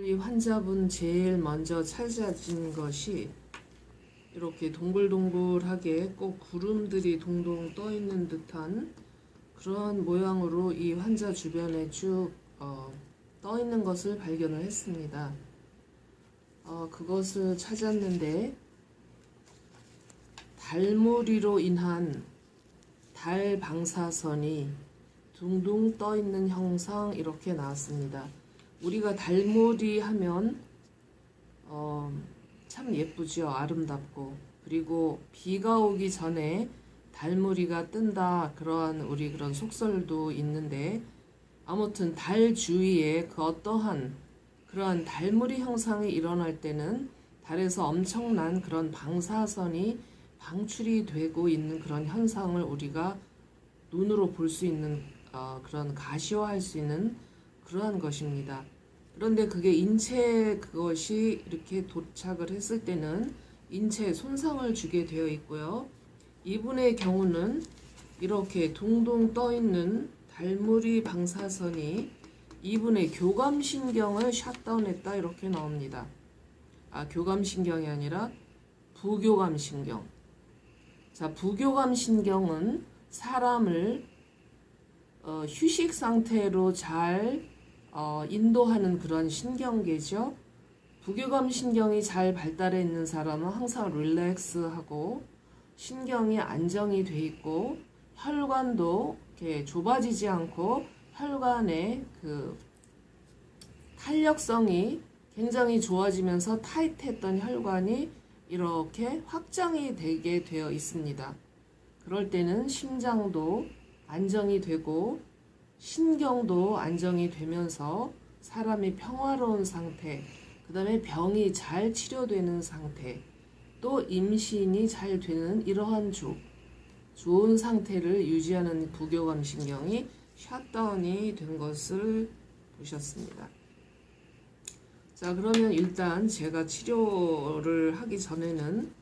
이 환자분 제일 먼저 찾아진 것이 이렇게 동글동글하게 꼭 구름들이 동동 떠 있는 듯한 그런 모양으로 이 환자 주변에 쭉 떠 있는 것을 발견을 했습니다. 그것을 찾았는데 달무리로 인한 달 방사선이 둥둥 떠 있는 형상 이렇게 나왔습니다. 우리가 달무리 하면 참 예쁘죠. 아름답고. 그리고 비가 오기 전에 달무리가 뜬다. 그런 속설도 있는데 아무튼 달 주위에 그 어떠한 그러한 달무리 형상이 일어날 때는 달에서 엄청난 그런 방사선이 방출이 되고 있는 그런 현상을 우리가 눈으로 볼 수 있는 그런 가시화할 수 있는 그러한 것입니다. 그런데 그게 인체에 그것이 이렇게 도착을 했을 때는 인체에 손상을 주게 되어 있고요. 이분의 경우는 이렇게 둥둥 떠 있는 달무리 방사선이 이분의 교감신경을 샷다운했다 이렇게 나옵니다. 교감신경이 아니라 부교감신경. 자, 부교감신경은 사람을 휴식 상태로 잘 인도하는 그런 신경계죠. 부교감 신경이 잘 발달해 있는 사람은 항상 릴렉스하고 신경이 안정이 돼 있고 혈관도 이렇게 좁아지지 않고 혈관의 그 탄력성이 굉장히 좋아지면서 타이트했던 혈관이 이렇게 확장이 되게 되어 있습니다. 그럴 때는 심장도 안정이 되고 신경도 안정이 되면서 사람이 평화로운 상태, 그 다음에 병이 잘 치료되는 상태, 또 임신이 잘 되는 이러한 좋은 상태를 유지하는 부교감신경이 샷다운이 된 것을 보셨습니다. 자, 그러면 일단 제가 치료를 하기 전에는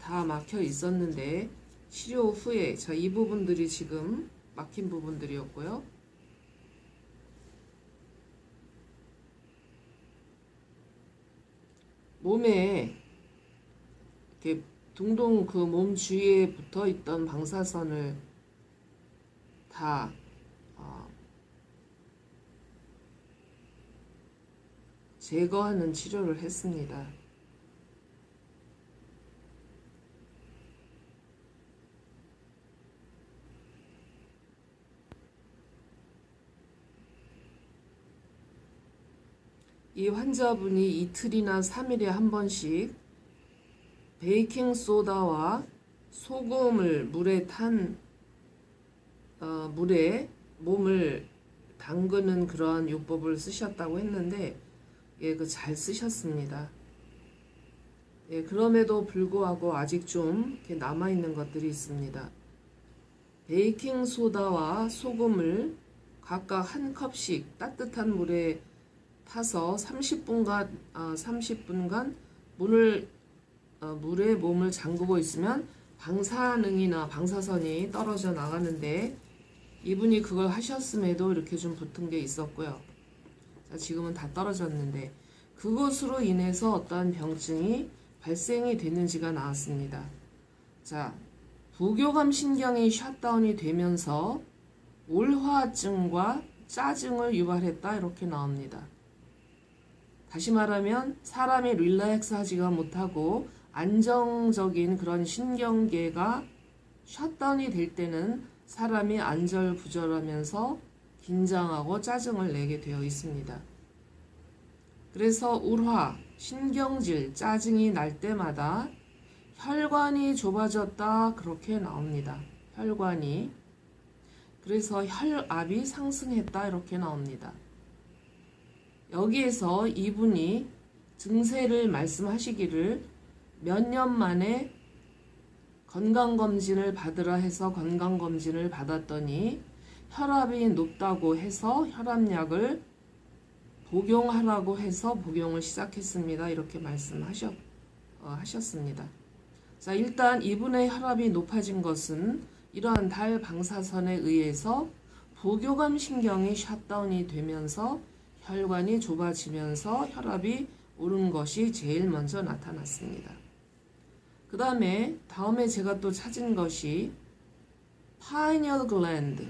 다 막혀 있었는데 치료 후에 이 부분들이 지금 막힌 부분들이었고요. 몸에 이렇게 둥둥 그 몸 주위에 붙어 있던 방사선을 다 제거하는 치료를 했습니다. 이 환자분이 이틀이나 3일에 한 번씩 베이킹소다와 소금을 물에 물에 몸을 담그는 그러한 요법을 쓰셨다고 했는데 잘 쓰셨습니다. 그럼에도 불구하고 아직 좀 이렇게 남아있는 것들이 있습니다. 베이킹소다와 소금을 각각 한 컵씩 따뜻한 물에 타서 30분간 물에 몸을 잠그고 있으면 방사능이나 방사선이 떨어져 나가는데 이분이 그걸 하셨음에도 이렇게 좀 붙은 게 있었고요. 자, 지금은 다 떨어졌는데 그것으로 인해서 어떠한 병증이 발생이 됐는지가 나왔습니다. 자, 부교감 신경이 샷다운이 되면서 올화증과 짜증을 유발했다 이렇게 나옵니다. 다시 말하면 사람이 릴렉스 하지가 못하고 안정적인 그런 신경계가 샷다운이 될 때는 사람이 안절부절하면서 긴장하고 짜증을 내게 되어 있습니다. 그래서 울화, 신경질, 짜증이 날 때마다 혈관이 좁아졌다 그렇게 나옵니다. 혈관이. 그래서 혈압이 상승했다 이렇게 나옵니다. 여기에서 이분이 증세를 말씀하시기를 몇 년 만에 건강검진을 받으라 해서 건강검진을 받았더니 혈압이 높다고 해서 혈압약을 복용하라고 해서 복용을 시작했습니다. 이렇게 하셨습니다. 자, 일단 이분의 혈압이 높아진 것은 이러한 달 방사선에 의해서 부교감 신경이 샷다운이 되면서 혈관이 좁아지면서 혈압이 오른 것이 제일 먼저 나타났습니다. 그 다음에 제가 또 찾은 것이 pineal gland.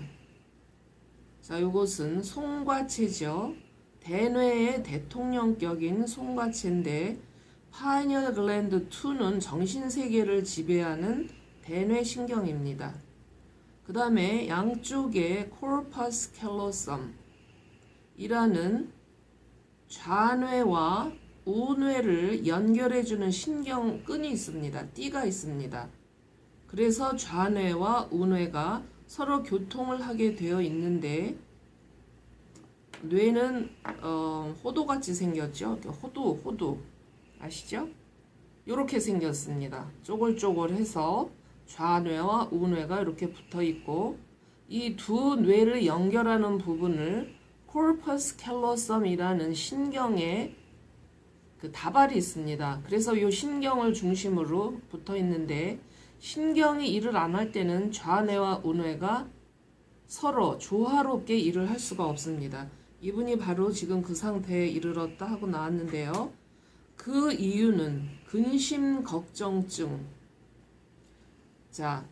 자, 이것은 송과체죠. 대뇌의 대통령격인 송과체인데 pineal gland 2는 정신세계를 지배하는 대뇌신경입니다. 그 다음에 양쪽에 corpus callosum 이라는 좌뇌와 우뇌를 연결해주는 신경끈이 있습니다. 띠가 있습니다. 그래서 좌뇌와 우뇌가 서로 교통을 하게 되어 있는데 뇌는 호도같이 생겼죠. 호두 아시죠? 이렇게 생겼습니다. 쪼글쪼글해서 좌뇌와 우뇌가 이렇게 붙어 있고 이 두 뇌를 연결하는 부분을 corpus callosum이라는 신경의 그 다발이 있습니다. 그래서 이 신경을 중심으로 붙어 있는데 신경이 일을 안 할 때는 좌뇌와 우뇌가 서로 조화롭게 일을 할 수가 없습니다. 이분이 바로 지금 그 상태에 이르렀다 하고 나왔는데요. 그 이유는 근심 걱정증. 자,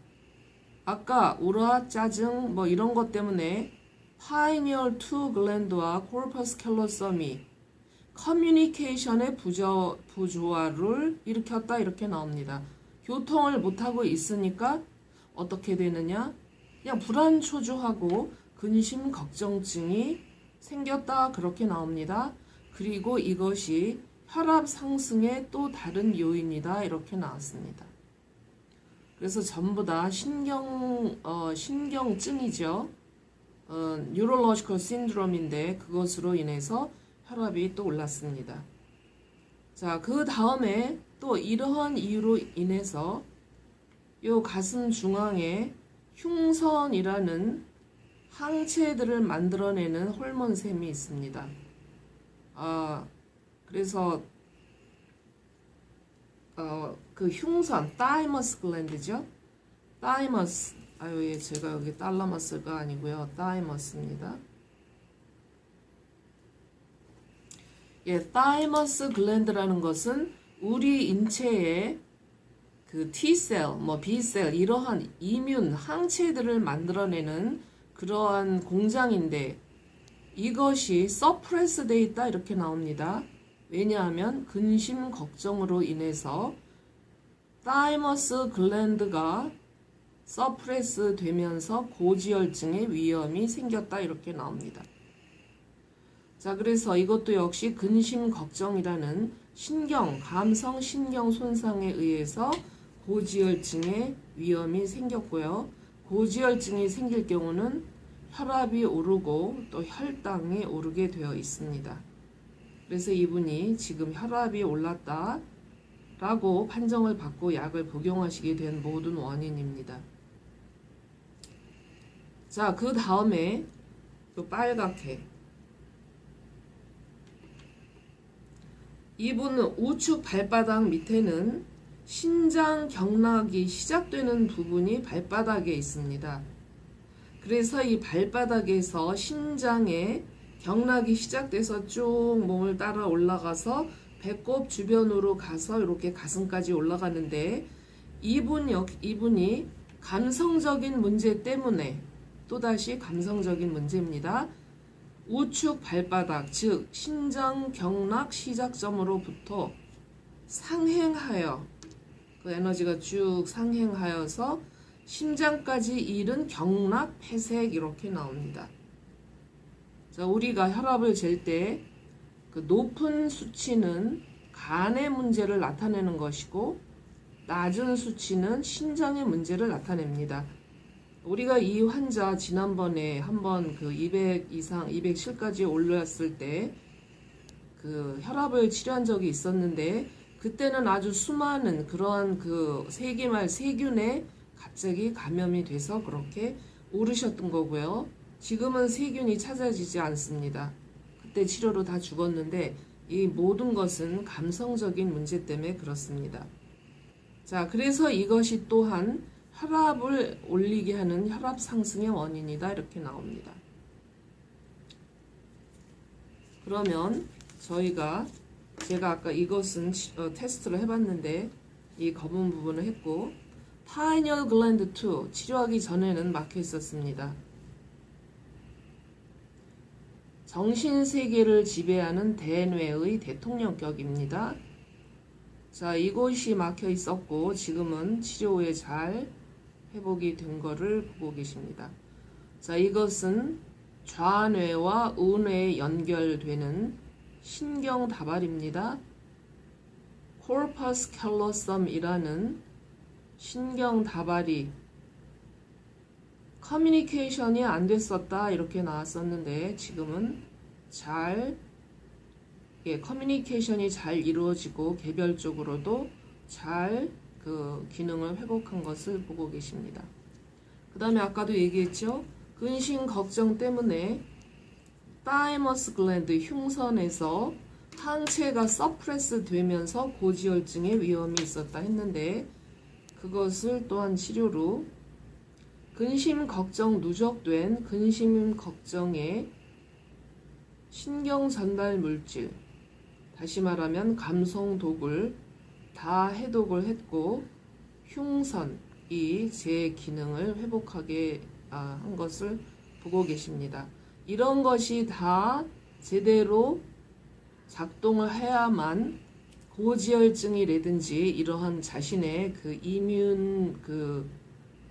아까 우라 짜증 뭐 이런 것 때문에 pineal 2 gland와 corpus callosum이 커뮤니케이션의 부조화를 일으켰다 이렇게 나옵니다. 교통을 못하고 있으니까 어떻게 되느냐? 그냥 불안초조하고 근심 걱정증이 생겼다 그렇게 나옵니다. 그리고 이것이 혈압 상승의 또 다른 요인이다 이렇게 나왔습니다. 그래서 전부 다 신경증이죠. neurological syndrome인데 그것으로 인해서 혈압이 또 올랐습니다. 자, 그 다음에 또 이러한 이유로 인해서 요 가슴 중앙에 흉선이라는 항체들을 만들어내는 호르몬샘이 있습니다. 그래서 그 흉선, 타이머스 글랜드죠. 타이머스, 제가 여기 달라머스가 아니고요. 타이머스입니다. 타이머스 글랜드라는 것은 우리 인체에 그 T셀, 뭐 B셀 이러한 이뮨 항체들을 만들어내는 그러한 공장인데 이것이 서프레스 돼 있다 이렇게 나옵니다. 왜냐하면 근심 걱정으로 인해서 타이머스 글랜드가 서프레스 되면서 고지혈증의 위험이 생겼다 이렇게 나옵니다. 자, 그래서 이것도 역시 근심 걱정이라는 감성 신경 손상에 의해서 고지혈증의 위험이 생겼고요. 고지혈증이 생길 경우는 혈압이 오르고 또 혈당이 오르게 되어 있습니다. 그래서 이분이 지금 혈압이 올랐다 라고 판정을 받고 약을 복용하시게 된 모든 원인입니다. 자, 그 다음에 또 빨갛게 이분은 우측 발바닥 밑에는 신장 경락이 시작되는 부분이 발바닥에 있습니다. 그래서 이 발바닥에서 신장에 경락이 시작돼서 쭉 몸을 따라 올라가서 배꼽 주변으로 가서 이렇게 가슴까지 올라가는데 이분이 감성적인 문제 때문에 또다시 감성적인 문제입니다. 우측 발바닥, 즉 신장 경락 시작점으로부터 상행하여 그 에너지가 쭉 상행하여서 심장까지 이른 경락 폐색 이렇게 나옵니다. 자, 우리가 혈압을 잴 때 그 높은 수치는 간의 문제를 나타내는 것이고 낮은 수치는 신장의 문제를 나타냅니다. 우리가 이 환자 지난번에 한번 그 200 이상 207까지 올랐을 때 그 혈압을 치료한 적이 있었는데 그때는 아주 수많은 그러한 그 세균에 갑자기 감염이 돼서 그렇게 오르셨던 거고요. 지금은 세균이 찾아지지 않습니다. 그때 치료로 다 죽었는데 이 모든 것은 감성적인 문제 때문에 그렇습니다. 자, 그래서 이것이 또한 혈압을 올리게 하는 혈압 상승의 원인이다 이렇게 나옵니다. 그러면 제가 아까 이것은 테스트를 해봤는데 이 검은 부분을 했고 pineal gland 2 치료하기 전에는 막혀 있었습니다. 정신세계를 지배하는 대뇌의 대통령격입니다. 자, 이곳이 막혀 있었고 지금은 치료 후에 잘 회복이 된 거를 보고 계십니다. 자, 이것은 좌뇌와 우뇌에 연결되는 신경 다발입니다. corpus callosum이라는 신경 다발이 커뮤니케이션이 안 됐었다 이렇게 나왔었는데 지금은 커뮤니케이션이 잘 이루어지고 개별적으로도 잘 그 기능을 회복한 것을 보고 계십니다. 그 다음에 아까도 얘기했죠. 근심 걱정 때문에 타이머스 글랜드 흉선에서 항체가 서프레스 되면서 고지혈증의 위험이 있었다 했는데 그것을 또한 치료로 근심 걱정 누적된 근심 걱정의 신경 전달 물질, 다시 말하면 감성 독을 다 해독을 했고 흉선이 제 기능을 회복하게 한 것을 보고 계십니다. 이런 것이 다 제대로 작동을 해야만 고지혈증이라든지 이러한 자신의 그 이뮨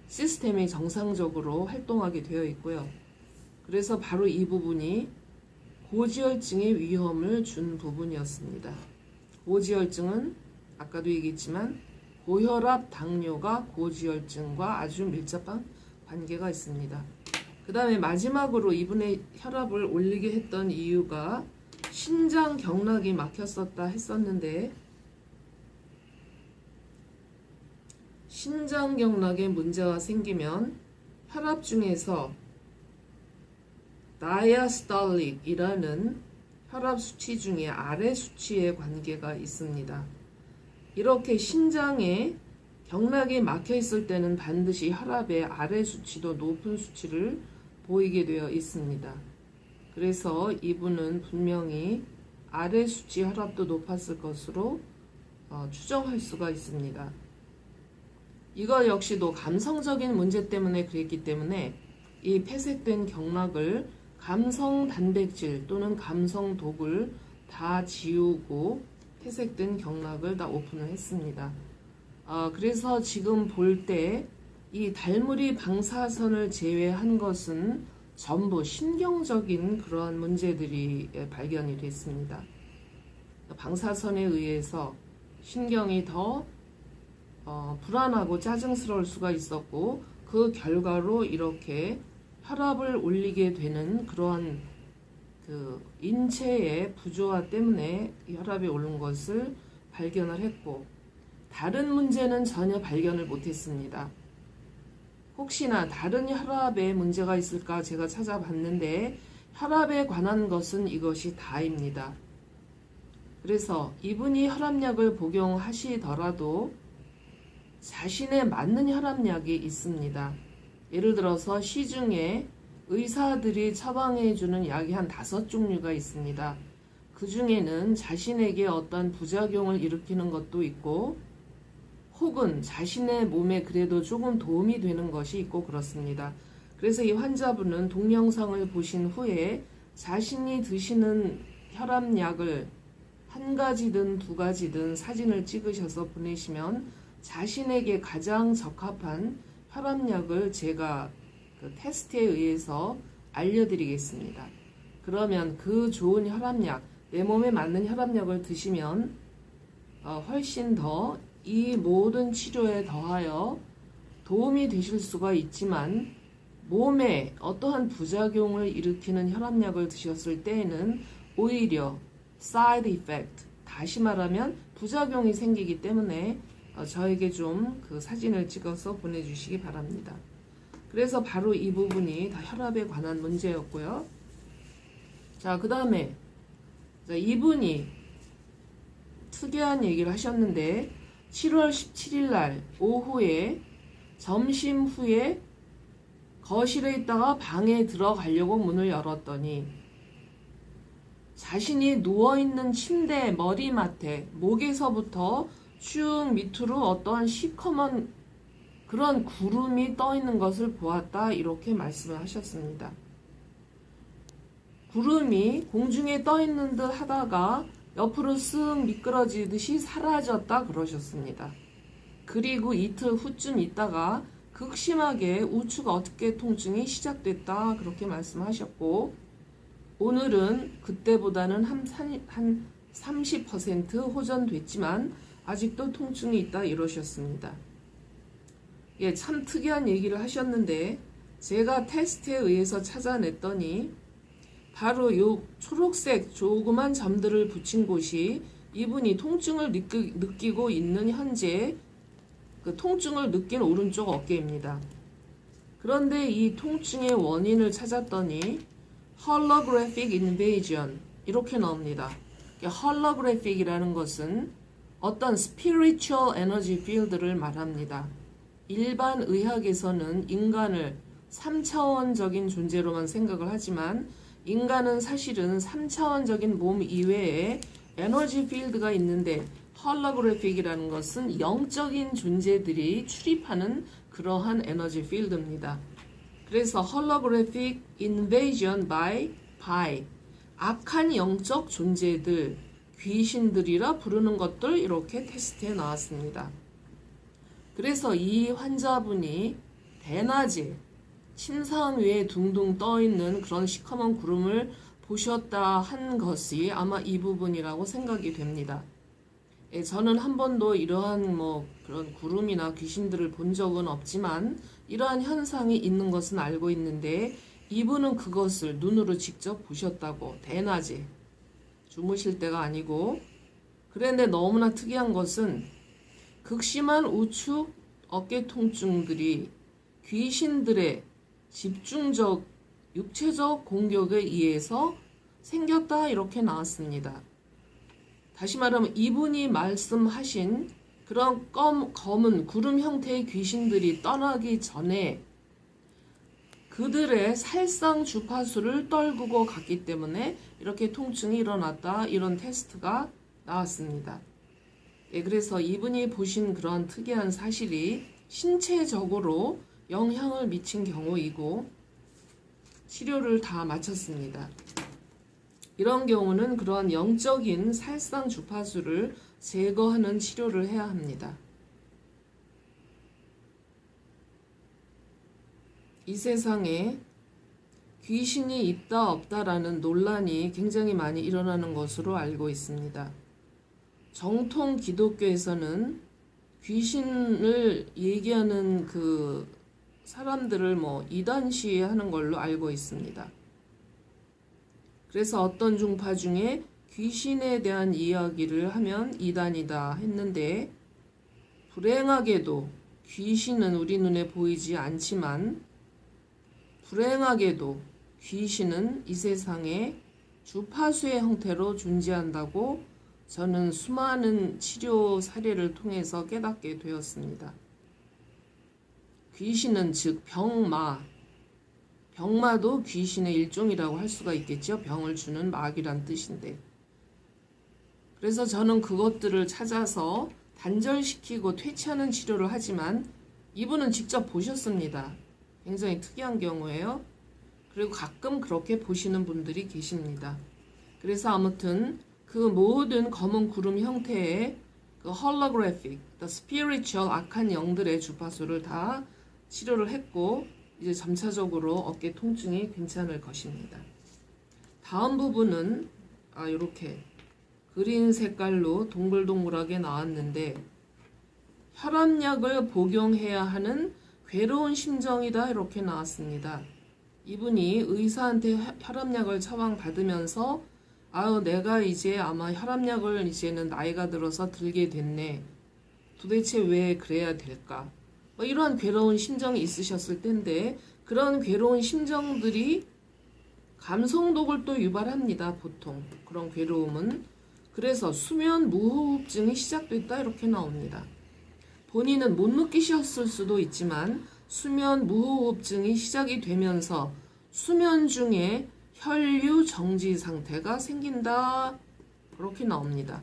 시스템이 정상적으로 활동하게 되어 있고요. 그래서 바로 이 부분이 고지혈증의 위험을 준 부분이었습니다. 고지혈증은 아까도 얘기했지만 고혈압, 당뇨가 고지혈증과 아주 밀접한 관계가 있습니다. 그 다음에 마지막으로 이분의 혈압을 올리게 했던 이유가 신장 경락이 막혔었다 했었는데 신장 경락에 문제가 생기면 혈압 중에서 다이아스톨릭이라는 혈압 수치 중에 아래 수치에 관계가 있습니다. 이렇게 신장에 경락이 막혀 있을 때는 반드시 혈압의 아래 수치도 높은 수치를 보이게 되어 있습니다. 그래서 이분은 분명히 아래 수치 혈압도 높았을 것으로 추정할 수가 있습니다. 이거 역시도 감성적인 문제 때문에 그랬기 때문에 이 폐색된 경락을 감성 단백질 또는 감성 독을 다 지우고 폐색된 경락을 다 오픈을 했습니다. 그래서 지금 볼 때 이 달무리 방사선을 제외한 것은 전부 신경적인 그런 문제들이 발견이 됐습니다. 방사선에 의해서 신경이 더 불안하고 짜증스러울 수가 있었고 그 결과로 이렇게 혈압을 올리게 되는 그러한 그 인체의 부조화 때문에 혈압이 오른 것을 발견을 했고 다른 문제는 전혀 발견을 못했습니다. 혹시나 다른 혈압에 문제가 있을까 제가 찾아봤는데 혈압에 관한 것은 이것이 다입니다. 그래서 이분이 혈압약을 복용하시더라도 자신에 맞는 혈압약이 있습니다. 예를 들어서 시중에 의사들이 처방해주는 약이 한 5종류가 있습니다. 그 중에는 자신에게 어떤 부작용을 일으키는 것도 있고 혹은 자신의 몸에 그래도 조금 도움이 되는 것이 있고 그렇습니다. 그래서 이 환자분은 동영상을 보신 후에 자신이 드시는 혈압약을 한 가지든 두 가지든 사진을 찍으셔서 보내시면 자신에게 가장 적합한 혈압약을 제가 그 테스트에 의해서 알려드리겠습니다. 그러면 그 좋은 혈압약, 내 몸에 맞는 혈압약을 드시면 훨씬 더 이 모든 치료에 더하여 도움이 되실 수가 있지만 몸에 어떠한 부작용을 일으키는 혈압약을 드셨을 때에는 오히려 side effect, 다시 말하면 부작용이 생기기 때문에 저에게 좀 그 사진을 찍어서 보내주시기 바랍니다. 그래서 바로 이 부분이 다 혈압에 관한 문제였고요. 자, 그 다음에 이분이 특이한 얘기를 하셨는데 7월 17일 날 오후에 점심 후에 거실에 있다가 방에 들어가려고 문을 열었더니 자신이 누워있는 침대 머리맡에 목에서부터 쭉 밑으로 어떠한 시커먼 그런 구름이 떠 있는 것을 보았다. 이렇게 말씀을 하셨습니다. 구름이 공중에 떠 있는 듯 하다가 옆으로 쓱 미끄러지듯이 사라졌다 그러셨습니다. 그리고 이틀 후쯤 있다가 극심하게 우측 어깨 통증이 시작됐다 그렇게 말씀하셨고, 오늘은 그때보다는 한 30% 호전됐지만 아직도 통증이 있다 이러셨습니다. 예, 참 특이한 얘기를 하셨는데 제가 테스트에 의해서 찾아냈더니 바로 요 초록색 조그만 점들을 붙인 곳이 이분이 통증을 느끼고 있는 현재 그 통증을 느낀 오른쪽 어깨입니다. 그런데 이 통증의 원인을 찾았더니 holographic invasion 이렇게 나옵니다. holographic이라는 것은 어떤 spiritual energy field를 말합니다. 일반 의학에서는 인간을 3차원적인 존재로만 생각을 하지만 인간은 사실은 3차원적인 몸 이외에 에너지 필드가 있는데 홀로그래픽이라는 것은 영적인 존재들이 출입하는 그러한 에너지 필드입니다. 그래서 홀로그래픽 invasion by 악한 영적 존재들, 귀신들이라 부르는 것들 이렇게 테스트에 나왔습니다. 그래서 이 환자분이 대낮에 침상 위에 둥둥 떠있는 그런 시커먼 구름을 보셨다 한 것이 아마 이 부분이라고 생각이 됩니다. 예, 저는 한 번도 이러한 그런 구름이나 귀신들을 본 적은 없지만 이러한 현상이 있는 것은 알고 있는데 이분은 그것을 눈으로 직접 보셨다고, 대낮에 주무실 때가 아니고. 그런데 너무나 특이한 것은 극심한 우측 어깨 통증들이 귀신들의 집중적 육체적 공격에 의해서 생겼다 이렇게 나왔습니다. 다시 말하면 이분이 말씀하신 그런 검은 구름 형태의 귀신들이 떠나기 전에 그들의 살상 주파수를 떨구고 갔기 때문에 이렇게 통증이 일어났다, 이런 테스트가 나왔습니다. 예, 그래서 이분이 보신 그런 특이한 사실이 신체적으로 영향을 미친 경우이고 치료를 다 마쳤습니다. 이런 경우는 그러한 영적인 살상 주파수를 제거하는 치료를 해야 합니다. 이 세상에 귀신이 있다 없다라는 논란이 굉장히 많이 일어나는 것으로 알고 있습니다. 정통 기독교에서는 귀신을 얘기하는 그 사람들을 이단시하는 걸로 알고 있습니다. 그래서 어떤 종파 중에 귀신에 대한 이야기를 하면 이단이다 했는데, 불행하게도 귀신은 우리 눈에 보이지 않지만 불행하게도 귀신은 이 세상에 주파수의 형태로 존재한다고 저는 수많은 치료 사례를 통해서 깨닫게 되었습니다. 귀신은 즉 병마도 귀신의 일종이라고 할 수가 있겠죠. 병을 주는 마귀란 뜻인데. 그래서 저는 그것들을 찾아서 단절시키고 퇴치하는 치료를 하지만 이분은 직접 보셨습니다. 굉장히 특이한 경우예요. 그리고 가끔 그렇게 보시는 분들이 계십니다. 그래서 아무튼 그 모든 검은 구름 형태의 그 holographic, the spiritual 악한 영들의 주파수를 다 치료를 했고 이제 점차적으로 어깨 통증이 괜찮을 것입니다. 다음 부분은 이렇게 그린 색깔로 동글동글하게 나왔는데 혈압약을 복용해야 하는 괴로운 심정이다 이렇게 나왔습니다. 이분이 의사한테 혈압약을 처방받으면서 내가 이제 아마 혈압약을 이제는 나이가 들어서 들게 됐네. 도대체 왜 그래야 될까? 이러한 괴로운 심정이 있으셨을 텐데 그런 괴로운 심정들이 감성독을 또 유발합니다. 보통 그런 괴로움은. 그래서 수면 무호흡증이 시작됐다 이렇게 나옵니다. 본인은 못 느끼셨을 수도 있지만 수면 무호흡증이 시작이 되면서 수면 중에 혈류 정지 상태가 생긴다. 그렇게 나옵니다.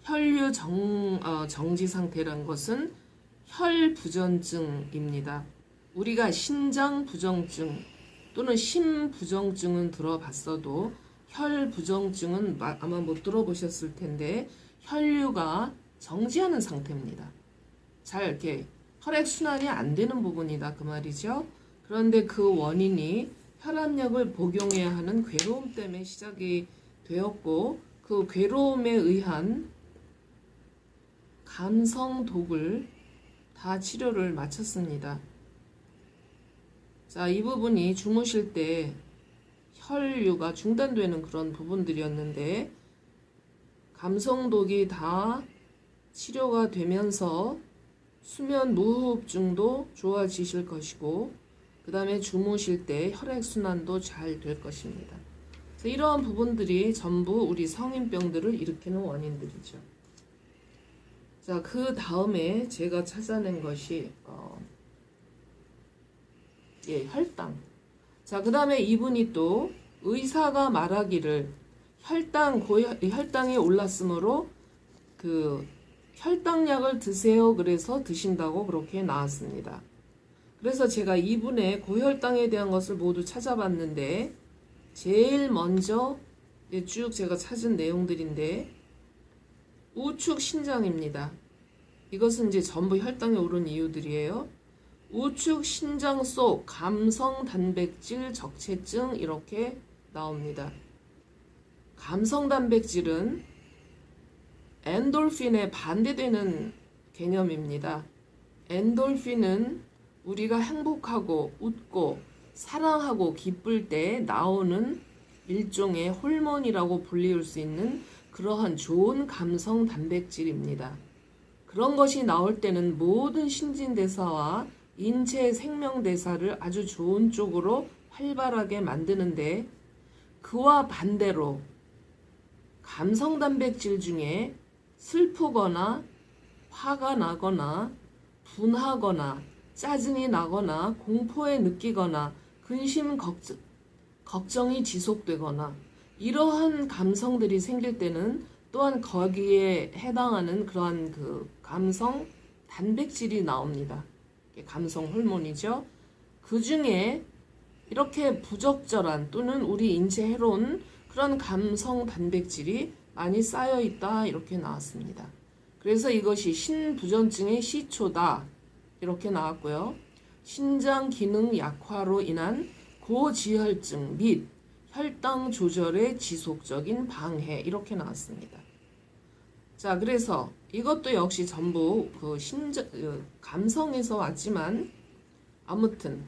혈류 정지 상태란 것은 혈부전증입니다. 우리가 신장부정증 또는 심부정증은 들어봤어도 혈부정증은 아마 못 들어보셨을 텐데 혈류가 정지하는 상태입니다. 잘 이렇게 혈액순환이 안 되는 부분이다 그 말이죠. 그런데 그 원인이 혈압약을 복용해야 하는 괴로움 때문에 시작이 되었고 그 괴로움에 의한 감성독을 다 치료를 마쳤습니다. 자, 이 부분이 주무실 때 혈류가 중단되는 그런 부분들이었는데 감성독이 다 치료가 되면서 수면 무호흡증도 좋아지실 것이고 그 다음에 주무실 때 혈액순환도 잘 될 것입니다. 이러한 부분들이 전부 우리 성인병들을 일으키는 원인들이죠. 자, 그 다음에 제가 찾아낸 것이 혈당. 자, 그 다음에 이분이 또 의사가 말하기를 혈당이 올랐으므로 그 혈당약을 드세요. 그래서 드신다고 그렇게 나왔습니다. 그래서 제가 이분의 고혈당에 대한 것을 모두 찾아봤는데 제일 먼저 쭉 제가 찾은 내용들인데 우측 신장입니다. 이것은 이제 전부 혈당이 오른 이유들이에요. 우측 신장 속 감성 단백질 적체증 이렇게 나옵니다. 감성 단백질은 엔돌핀에 반대되는 개념입니다. 엔돌핀은 우리가 행복하고 웃고 사랑하고 기쁠 때 나오는 일종의 호르몬이라고 불리울 수 있는 그러한 좋은 감성 단백질입니다. 그런 것이 나올 때는 모든 신진대사와 인체 생명대사를 아주 좋은 쪽으로 활발하게 만드는데 그와 반대로 감성 단백질 중에 슬프거나 화가 나거나 분하거나 짜증이 나거나 공포에 느끼거나 근심 걱정이 지속되거나 이러한 감성들이 생길 때는 또한 거기에 해당하는 그러한 그 감성 단백질이 나옵니다. 감성 호르몬이죠. 그 중에 이렇게 부적절한 또는 우리 인체에 해로운 그런 감성 단백질이 많이 쌓여 있다 이렇게 나왔습니다. 그래서 이것이 신부전증의 시초다 이렇게 나왔고요. 신장 기능 약화로 인한 고지혈증 및 혈당 조절의 지속적인 방해 이렇게 나왔습니다. 자, 그래서 이것도 역시 전부 그 감성에서 왔지만 아무튼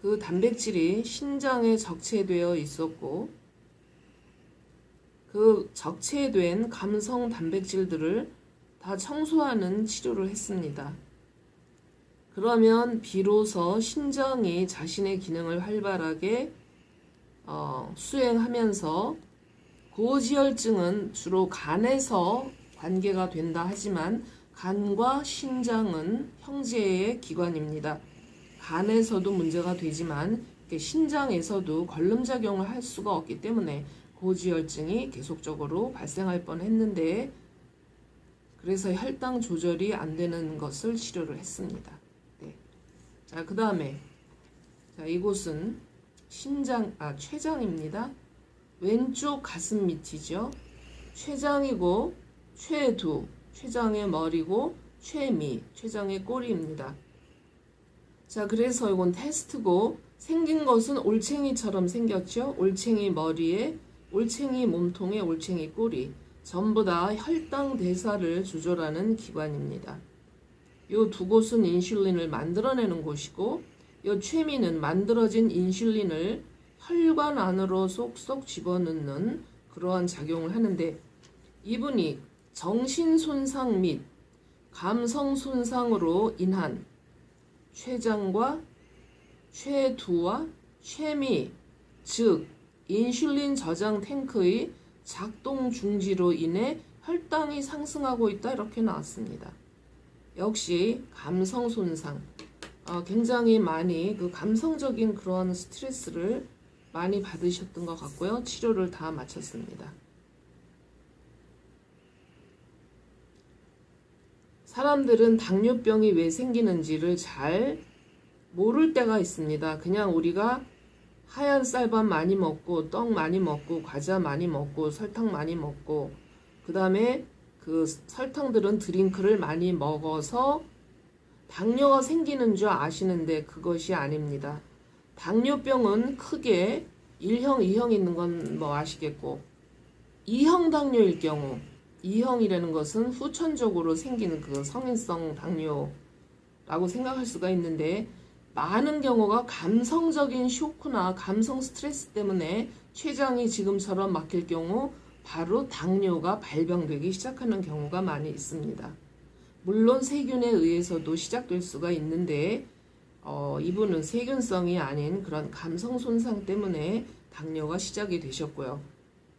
그 단백질이 신장에 적체되어 있었고 그 적체된 감성 단백질들을 다 청소하는 치료를 했습니다. 그러면 비로소 신장이 자신의 기능을 활발하게 수행하면서 고지혈증은 주로 간에서 관계가 된다 하지만 간과 신장은 형제의 기관입니다. 간에서도 문제가 되지만 신장에서도 걸름작용을 할 수가 없기 때문에 고지혈증이 계속적으로 발생할 뻔했는데 그래서 혈당 조절이 안 되는 것을 치료를 했습니다. 네. 자, 그 다음에 이곳은 췌장입니다. 왼쪽 가슴 밑이죠. 췌장이고 췌두, 췌장의 머리고 췌미, 췌장의 꼬리입니다. 자, 그래서 이건 테스트고 생긴 것은 올챙이처럼 생겼죠. 올챙이 머리에, 올챙이 몸통에, 올챙이 꼬리. 전부 다 혈당 대사를 조절하는 기관입니다. 이 두 곳은 인슐린을 만들어내는 곳이고 이 췌미는 만들어진 인슐린을 혈관 안으로 쏙쏙 집어넣는 그러한 작용을 하는데 이분이 정신손상 및 감성손상으로 인한 췌장과 췌두와 췌미, 즉 인슐린 저장 탱크의 작동 중지로 인해 혈당이 상승하고 있다 이렇게 나왔습니다. 역시 감성 손상, 굉장히 많이 그 감성적인 그런 스트레스를 많이 받으셨던 것 같고요. 치료를 다 마쳤습니다. 사람들은 당뇨병이 왜 생기는지를 잘 모를 때가 있습니다. 그냥 우리가 하얀 쌀밥 많이 먹고 떡 많이 먹고 과자 많이 먹고 설탕 많이 먹고 그 다음에 그 설탕들은 드링크를 많이 먹어서 당뇨가 생기는 줄 아시는데 그것이 아닙니다. 당뇨병은 크게 1형, 2형 있는 건 뭐 아시겠고 2형 당뇨일 경우 2형이라는 것은 후천적으로 생기는 그 성인성 당뇨라고 생각할 수가 있는데 많은 경우가 감성적인 쇼크나 감성 스트레스 때문에 췌장이 지금처럼 막힐 경우 바로 당뇨가 발병되기 시작하는 경우가 많이 있습니다. 물론 세균에 의해서도 시작될 수가 있는데 이분은 세균성이 아닌 그런 감성 손상 때문에 당뇨가 시작이 되셨고요.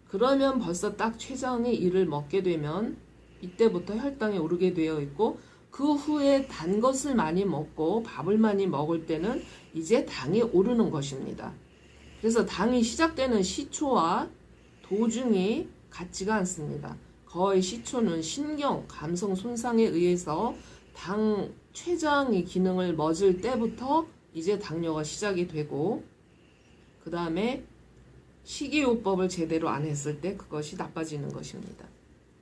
그러면 벌써 딱 췌장이 이를 먹게 되면 이때부터 혈당이 오르게 되어 있고 그 후에 단 것을 많이 먹고 밥을 많이 먹을 때는 이제 당이 오르는 것입니다. 그래서 당이 시작되는 시초와 도중이 같지가 않습니다. 거의 시초는 신경, 감성 손상에 의해서 당 췌장이 기능을 멎을 때부터 이제 당뇨가 시작이 되고 그 다음에 식이요법을 제대로 안 했을 때 그것이 나빠지는 것입니다.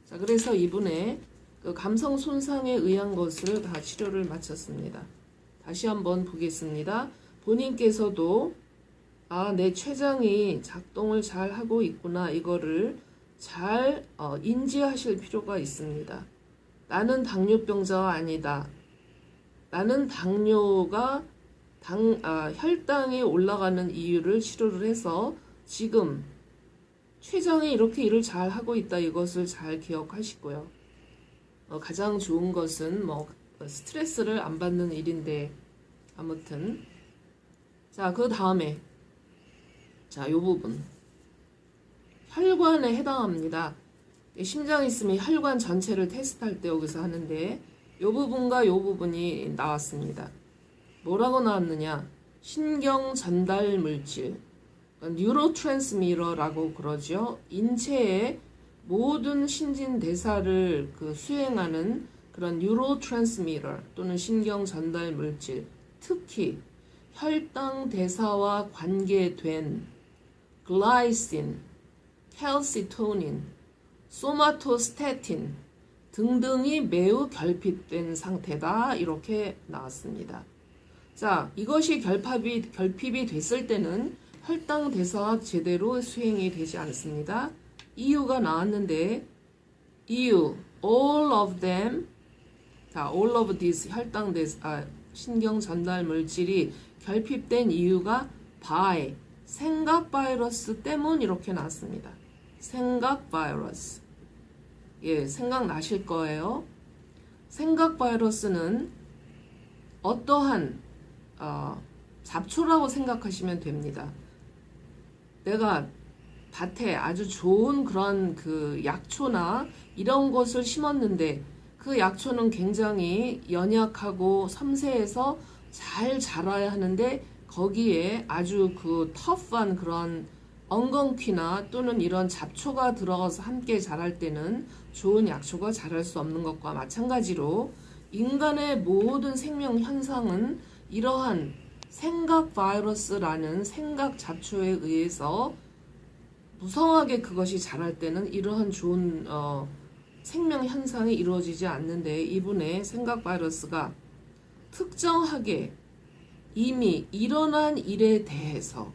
자, 그래서 이분의 그 감성 손상에 의한 것을 다 치료를 마쳤습니다. 다시 한번 보겠습니다. 본인께서도 내 췌장이 작동을 잘 하고 있구나 이거를 잘 인지하실 필요가 있습니다. 나는 당뇨병자가 아니다. 나는 당뇨가 혈당이 올라가는 이유를 치료를 해서 지금 췌장이 이렇게 일을 잘 하고 있다 이것을 잘 기억하시고요. 가장 좋은 것은 스트레스를 안 받는 일인데 아무튼 자, 그 다음에 자, 요 부분 혈관에 해당합니다. 심장이 있으면 혈관 전체를 테스트할 때 여기서 하는데 요 부분과 요 부분이 나왔습니다. 뭐라고 나왔느냐? 신경 전달 물질, 뉴로트랜스미터라고 그러죠. 인체의 모든 신진대사를 수행하는 그런 뉴로트랜스미터 또는 신경 전달 물질, 특히 혈당 대사와 관계된 글라이신, 캘시토닌, 소마토스태틴 등등이 매우 결핍된 상태다 이렇게 나왔습니다. 자, 이것이 결핍이 됐을 때는 혈당 대사가 제대로 수행이 되지 않습니다. 이유가 나왔는데 이유 all of them 자, all of these 혈당 대사 신경 전달 물질이 결핍된 이유가 by 생각 바이러스 때문 이렇게 나왔습니다. 생각 바이러스. 예, 생각나실 거예요. 생각 바이러스는 어떠한 잡초라고 생각하시면 됩니다. 내가 밭에 아주 좋은 그런 약초나 이런 것을 심었는데 그 약초는 굉장히 연약하고 섬세해서 잘 자라야 하는데 거기에 아주 터프한 그런 엉겅퀴나 또는 이런 잡초가 들어가서 함께 자랄 때는 좋은 약초가 자랄 수 없는 것과 마찬가지로 인간의 모든 생명 현상은 이러한 생각 바이러스라는 생각 잡초에 의해서 무성하게 그것이 자랄 때는 이러한 좋은 생명 현상이 이루어지지 않는데 이분의 생각 바이러스가 특정하게 이미 일어난 일에 대해서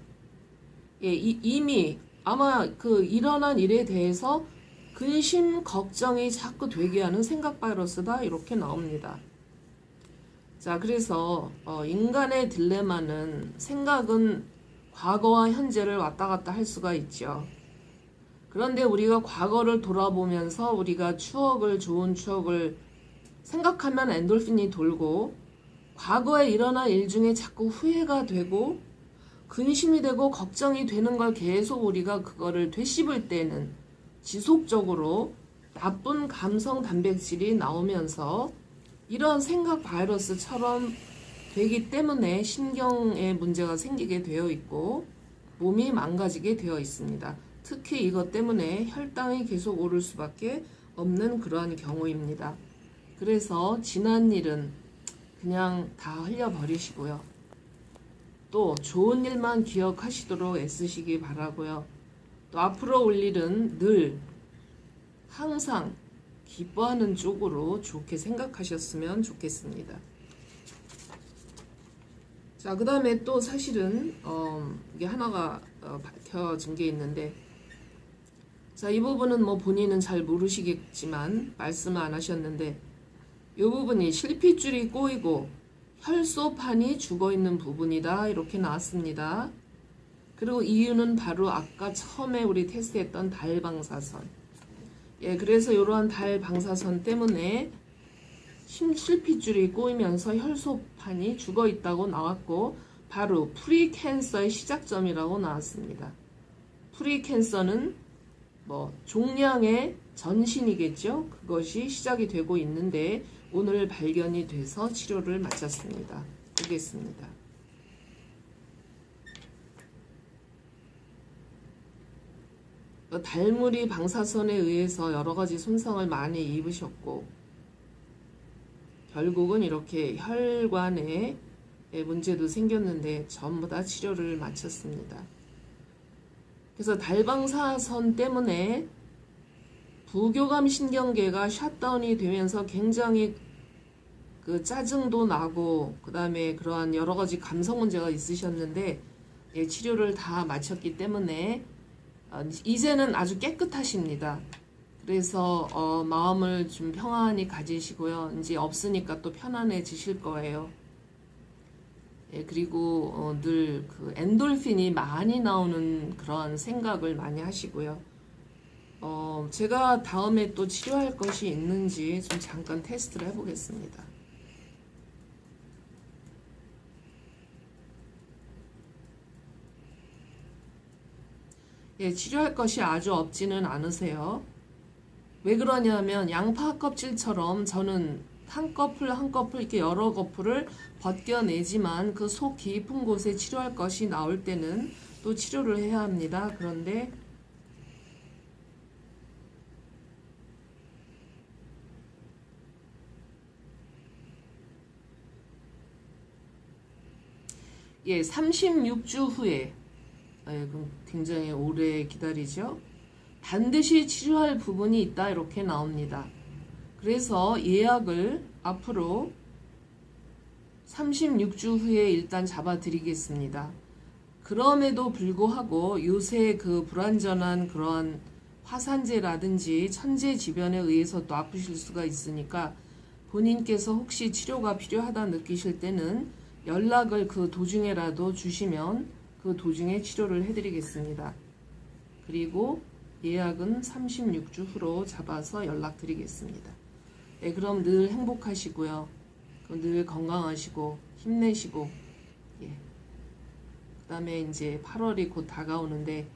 이미 아마 일어난 일에 대해서 근심 걱정이 자꾸 되게 하는 생각 바이러스다 이렇게 나옵니다. 자, 그래서 인간의 딜레마는 생각은 과거와 현재를 왔다 갔다 할 수가 있죠. 그런데 우리가 과거를 돌아보면서 우리가 좋은 추억을 생각하면 엔돌핀이 돌고 과거에 일어난 일 중에 자꾸 후회가 되고 근심이 되고 걱정이 되는 걸 계속 우리가 그거를 되씹을 때는 지속적으로 나쁜 감성 단백질이 나오면서 이런 생각 바이러스처럼 되기 때문에 신경에 문제가 생기게 되어 있고 몸이 망가지게 되어 있습니다. 특히 이것 때문에 혈당이 계속 오를 수밖에 없는 그러한 경우입니다. 그래서 지난 일은 그냥 다 흘려버리시고요. 또 좋은 일만 기억하시도록 애쓰시기 바라고요. 또 앞으로 올 일은 늘 항상 기뻐하는 쪽으로 좋게 생각하셨으면 좋겠습니다. 자, 그 다음에 또 사실은 이게 하나가 밝혀진 게 있는데, 자, 이 부분은 뭐 본인은 잘 모르시겠지만 말씀을 안 하셨는데, 이 부분이 실핏줄이 꼬이고 혈소판이 죽어있는 부분이다 이렇게 나왔습니다. 그리고 이유는 바로 아까 처음에 우리 테스트했던 달 방사선. 예, 그래서 이러한 달 방사선 때문에 실핏줄이 꼬이면서 혈소판이 죽어 있다고 나왔고, 바로 프리캔서의 시작점이라고 나왔습니다. 프리캔서는 뭐 종양의 전신이겠죠. 그것이 시작이 되고 있는데 오늘 발견이 돼서 치료를 마쳤습니다. 보겠습니다. 달무리 방사선에 의해서 여러 가지 손상을 많이 입으셨고, 결국은 이렇게 혈관에 문제도 생겼는데 전부 다 치료를 마쳤습니다. 그래서 달방사선 때문에 부교감 신경계가 샷다운이 되면서 굉장히 그 짜증도 나고, 그 다음에 그러한 여러 가지 감성 문제가 있으셨는데, 예, 치료를 다 마쳤기 때문에 이제는 아주 깨끗하십니다. 그래서 마음을 좀 평안히 가지시고요. 이제 없으니까 또 편안해지실 거예요. 예, 그리고 늘 그 엔돌핀이 많이 나오는 그런 생각을 많이 하시고요. 제가 다음에 또 치료할 것이 있는지 좀 잠깐 테스트를 해보겠습니다. 예, 치료할 것이 아주 없지는 않으세요. 왜 그러냐면 양파 껍질처럼 저는 한 커플 한 커플 이렇게 여러 커플을 벗겨내지만 그 속 깊은 곳에 치료할 것이 나올 때는 또 치료를 해야 합니다. 그런데 예, 36주 후에, 굉장히 오래 기다리죠. 반드시 치료할 부분이 있다 이렇게 나옵니다. 그래서 예약을 앞으로 36주 후에 일단 잡아드리겠습니다. 그럼에도 불구하고 요새 그 불완전한 그런 화산재라든지 천재지변에 의해서 또 아프실 수가 있으니까 본인께서 혹시 치료가 필요하다 느끼실 때는 연락을 그 도중에라도 주시면 그 도중에 치료를 해드리겠습니다. 그리고 예약은 36주 후로 잡아서 연락드리겠습니다. 네, 그럼 늘 행복하시고요. 늘 건강하시고 힘내시고, 예. 그 다음에 이제 8월이 곧 다가오는데